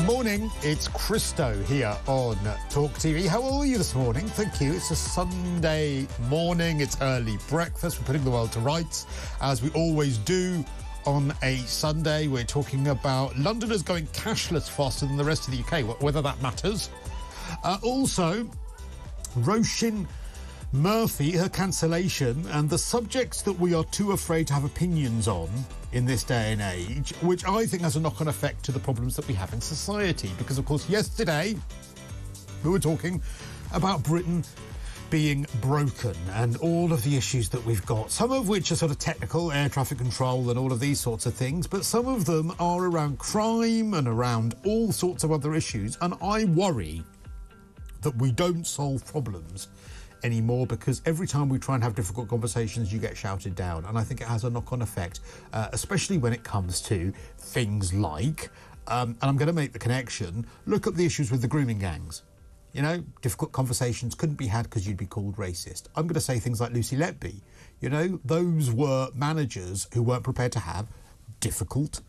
Morning, it's Christo here on Talk TV. How are you this morning? Thank you. It's a Sunday morning. It's early breakfast. We're putting the world to rights, as we always do on a Sunday. We're talking about Londoners going cashless faster than the rest of the UK, whether that matters. Also, Roisin Murphy, her cancellation, and the subjects that we are too afraid to have opinions on in this day and age, which I think has a knock-on effect to the problems that we have in society. Because, of course, yesterday we were talking about Britain being broken and all of the issues that we've got, some of which are sort of technical, air traffic control and all of these sorts of things, but some of them are around crime and around all sorts of other issues. And I worry that we don't solve problems anymore, because every time we try and have difficult conversations, you get shouted down. And I think it has a knock-on effect, especially when it comes to things like, and I'm going to make the connection, look at the issues with the grooming gangs. You know, difficult conversations couldn't be had because you'd be called racist. I'm going to say things like Lucy Letby. You know, those were managers who weren't prepared to have difficult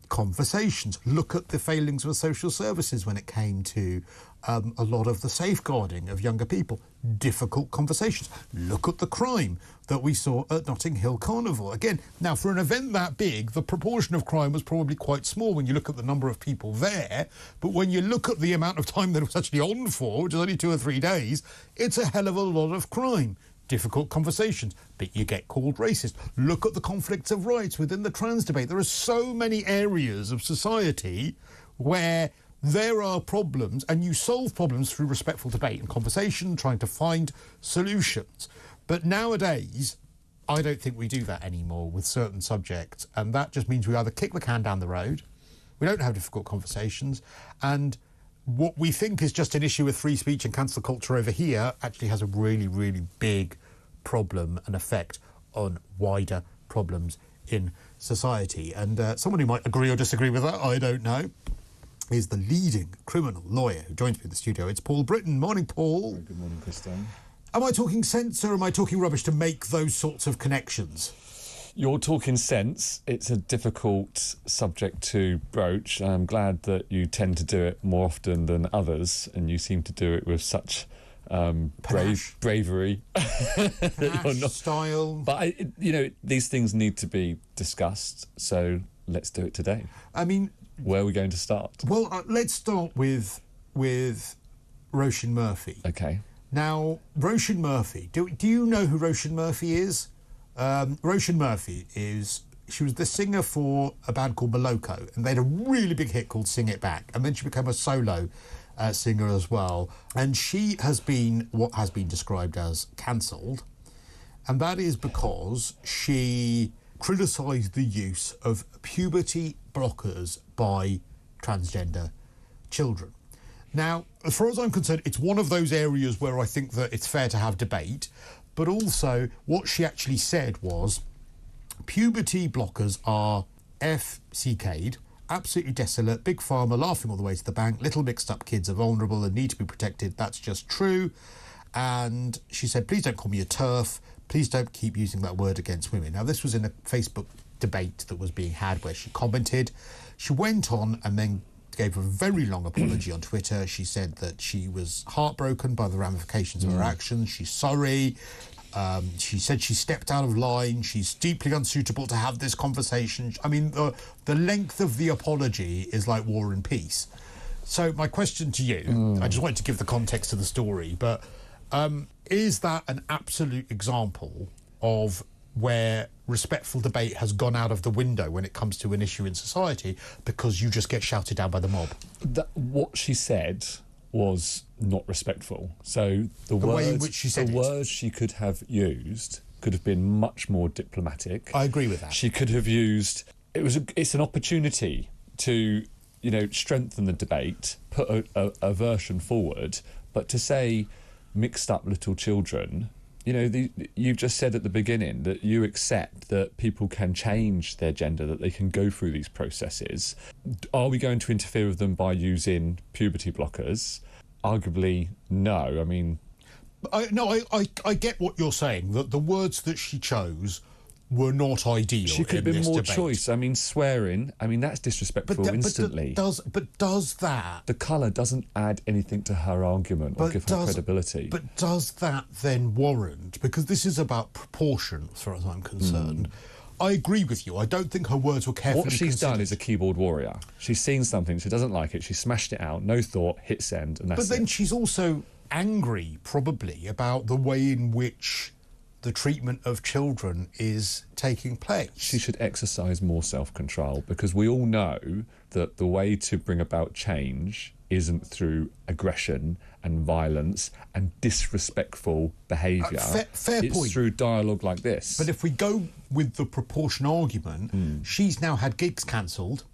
conversations. Look at the failings of social services when it came to a lot of the safeguarding of younger people. Difficult conversations. Look at the crime that we saw at Notting Hill Carnival. Again, now for an event that big, the proportion of crime was probably quite small when you look at the number of people there, but when you look at the amount of time that it was actually on for, which is only 2 or 3 days, it's a hell of a lot of crime. Difficult conversations, but you get called racist. Look at the conflicts of rights within the trans debate. There are so many areas of society where there are problems, and you solve problems through respectful debate and conversation, trying to find solutions. But nowadays, I don't think we do that anymore with certain subjects, and that just means we either kick the can down the road, we don't have difficult conversations, and what we think is just an issue with free speech and cancel culture over here actually has a really, really big problem and effect on wider problems in society. And someone who might agree or disagree with that, I don't know, is the leading criminal lawyer who joins me in the studio. It's Paul Britton. Morning, Paul. Good morning, Christo. Am I talking sense or am I talking rubbish to make those sorts of connections? You're talking sense. It's a difficult subject to broach. I'm glad that you tend to do it more often than others, and you seem to do it with such bravery. Style. But, these things need to be discussed, so let's do it today. I mean, where are we going to start? Well, let's start with Roisin Murphy. Okay. Now, Roisin Murphy, do you know who Roisin Murphy is? Roisin Murphy she was the singer for a band called Moloko, and they had a really big hit called Sing It Back, and then she became a solo singer as well. And she has been what has been described as cancelled, and that is because she criticised the use of puberty blockers by transgender children. Now, as far as I'm concerned, it's one of those areas where I think that it's fair to have debate, but also what she actually said was puberty blockers are FCK'd, absolutely desolate, big pharma laughing all the way to the bank, little mixed up kids are vulnerable and need to be protected, that's just true. And she said, please don't call me a TERF, please don't keep using that word against women. Now, this was in a Facebook debate that was being had where she commented. She went on and then gave a very long apology on Twitter. She said that she was heartbroken by the ramifications of her actions. She's sorry. She said she stepped out of line. She's deeply unsuitable to have this conversation. I mean, the length of the apology is like War and Peace. So my question to you, I just wanted to give the context to the story, but is that an absolute example of where respectful debate has gone out of the window when it comes to an issue in society because you just get shouted down by the mob? What she said was not respectful. So the way in which she said the words she could have used could have been much more diplomatic. I agree with that. She could have used it's an opportunity to strengthen the debate, put a version forward, but to say mixed up little children. You've just said at the beginning that you accept that people can change their gender, that they can go through these processes. Are we going to interfere with them by using puberty blockers? Arguably, no. I mean, I get what you're saying, that the words that she chose were not ideal. She could in have been this more debate. choice. I mean, swearing. I mean, that's disrespectful instantly. Does that? The colour doesn't add anything to her argument or give her credibility. But does that then warrant? Because this is about proportion, as far as I'm concerned. I agree with you. I don't think her words were carefully What she's considered. done is a keyboard warrior. She's seen something, she doesn't like it, she smashed it out, no thought, hit send, and that's But then it. she's also angry, probably, about the way in which the treatment of children is taking place. She should exercise more self-control, because we all know that the way to bring about change isn't through aggression and violence and disrespectful behaviour. Fair it's point. through dialogue like this. But if we go with the proportion argument, she's now had gigs cancelled.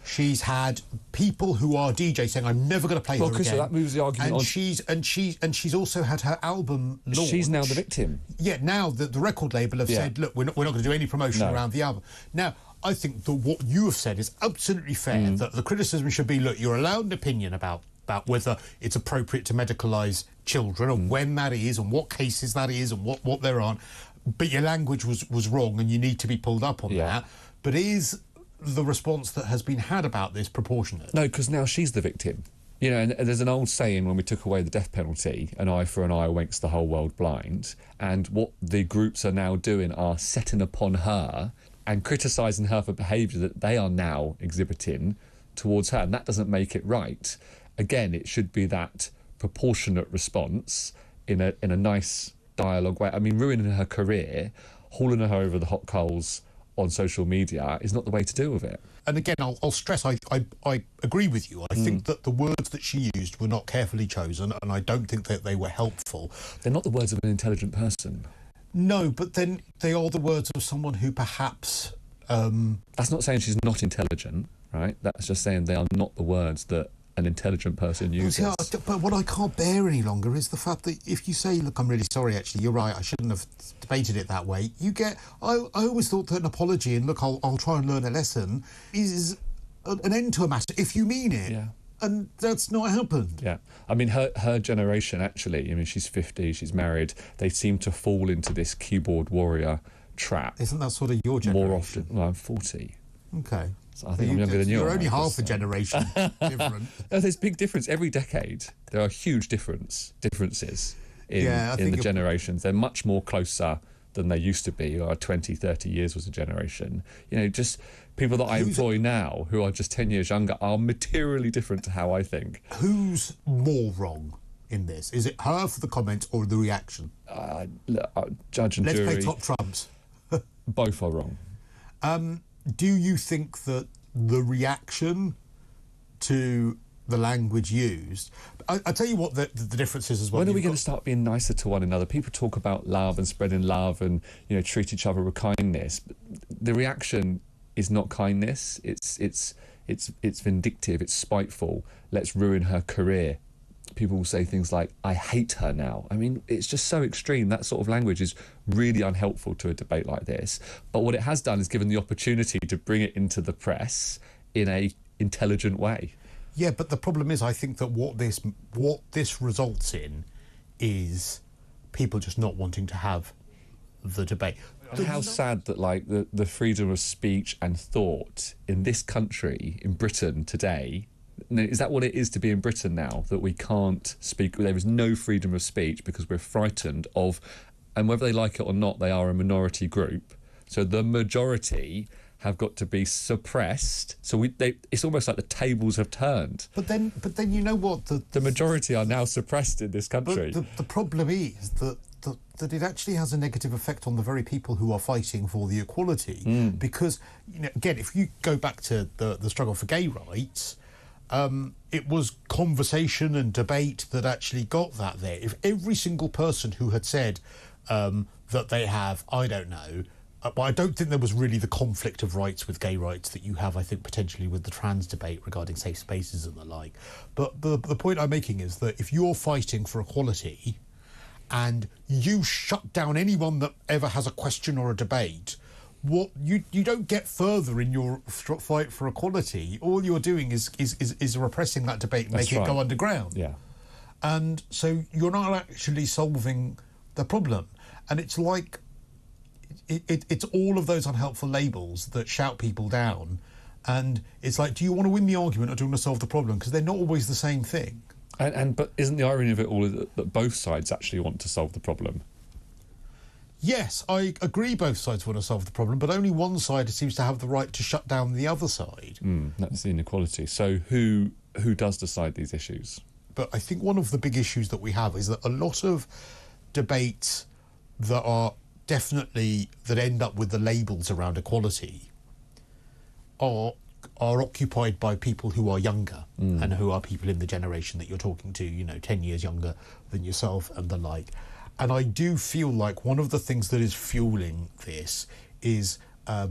She's had people who are DJs saying, "I'm never going to play her Chris, again." so that moves the argument and on. she's also had her album launched. She's now the victim. Yeah, now the record label have said, "Look, we're not going to do any promotion around the album." Now, I think that what you have said is absolutely fair. That the criticism should be, look, you're allowed an opinion about whether it's appropriate to medicalise children and when that is and what cases that is and what there aren't. But your language was wrong and you need to be pulled up on that. But is the response that has been had about this proportionate? No, because now she's the victim. You know, and there's an old saying when we took away the death penalty, an eye for an eye makes the whole world blind. And what the groups are now doing are setting upon her and criticising her for behaviour that they are now exhibiting towards her. And that doesn't make it right. Again, it should be that proportionate response in a nice dialogue way. I mean, ruining her career, hauling her over the hot coals on social media is not the way to deal with it. And again, I'll stress, I agree with you. I think that the words that she used were not carefully chosen, and I don't think that they were helpful. They're not the words of an intelligent person. No, but then they are the words of someone who perhaps... That's not saying she's not intelligent, right? That's just saying they are not the words that an intelligent person uses. Yeah, but what I can't bear any longer is the fact that if you say, look, I'm really sorry, actually, you're right, I shouldn't have debated it that way, you get... I always thought that an apology and, look, I'll try and learn a lesson is an end to a matter if you mean it. Yeah. And that's not happened. Yeah. I mean, her generation, actually, I mean, she's 50, she's married, they seem to fall into this keyboard warrior trap. Isn't that sort of your generation? More often. Well, I'm 40. Okay. So I think I'm younger than you. You're only half a generation different. No, there's big difference. Every decade, there are huge differences in the generations. They're much more closer than they used to be, or 20, 30 years was a generation. You know, just people that I employ now who are just 10 years younger are materially different to how I think. Who's more wrong in this? Is it her for the comment or the reaction? Judge and Let's jury. play top trumps. Both are wrong. Do you think that the reaction to the language used... I tell you what the difference is as well. When are we going to start being nicer to one another? People talk about love and spreading love and, you know, treat each other with kindness. But the reaction is not kindness. It's vindictive. It's spiteful. Let's ruin her career. People will say things like, I hate her now. I mean, it's just so extreme. That sort of language is really unhelpful to a debate like this. But what it has done is given the opportunity to bring it into the press in a intelligent way. Yeah, but the problem is, I think that what this results in is people just not wanting to have the debate. And how sad that, like, the freedom of speech and thought in this country, in Britain today... Is that what it is to be in Britain now? That we can't speak, there is no freedom of speech because we're frightened of, and whether they like it or not, they are a minority group. So the majority have got to be suppressed. So it's almost like the tables have turned. But then you know what? The majority are now suppressed in this country. But the problem is that it actually has a negative effect on the very people who are fighting for the equality. Because, you know, again, if you go back to the struggle for gay rights... it was conversation and debate that actually got that there. If every single person who had said that they have, I don't know, but I don't think there was really the conflict of rights with gay rights that you have, I think, potentially with the trans debate regarding safe spaces and the like. But the point I'm making is that if you're fighting for equality and you shut down anyone that ever has a question or a debate... What you don't get further in your fight for equality. All you're doing is repressing that debate and making it go underground. Yeah. And so you're not actually solving the problem. And it's like it's all of those unhelpful labels that shout people down. And it's like, do you want to win the argument or do you want to solve the problem? Because they're not always the same thing. But isn't the irony of it all that both sides actually want to solve the problem? Yes, I agree both sides want to solve the problem, but only one side seems to have the right to shut down the other side. That's the inequality. So who does decide these issues? But I think one of the big issues that we have is that a lot of debates that end up with the labels around equality are occupied by people who are younger and who are people in the generation that you're talking to, 10 years younger than yourself and the like. And I do feel like one of the things that is fueling this is a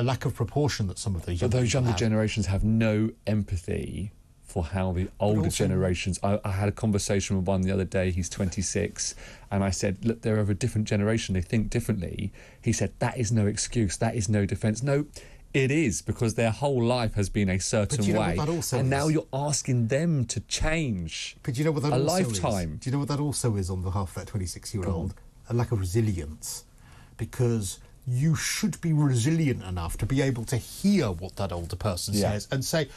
lack of proportion that some of these younger generations have no empathy for how the older generations... I had a conversation with one the other day, he's 26, and I said, look, they're of a different generation, they think differently. He said, that is no excuse, that is no defence. No, it is, because their whole life has been a certain way, and now you're asking them to change. But do you know what that also lifetime. Is? Do you know what that also is on behalf of that 26-year-old? A lack of resilience, because you should be resilient enough to be able to hear what that older person says and say,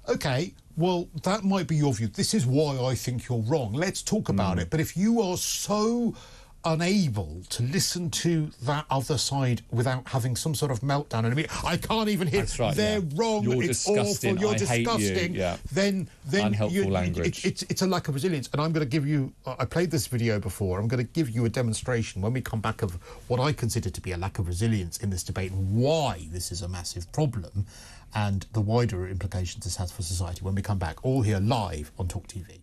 OK, well, that might be your view. This is why I think you're wrong. Let's talk about it. But if you are so unable to listen to that other side without having some sort of meltdown and I can't even hear they're wrong, you're it's disgusting, awful, you're I disgusting, hate you. then unhelpful language. It's a lack of resilience. And I'm going to give you, I played this video before, I'm going to give you a demonstration when we come back of what I consider to be a lack of resilience in this debate and why this is a massive problem and the wider implications this has for society when we come back, all here live on Talk TV.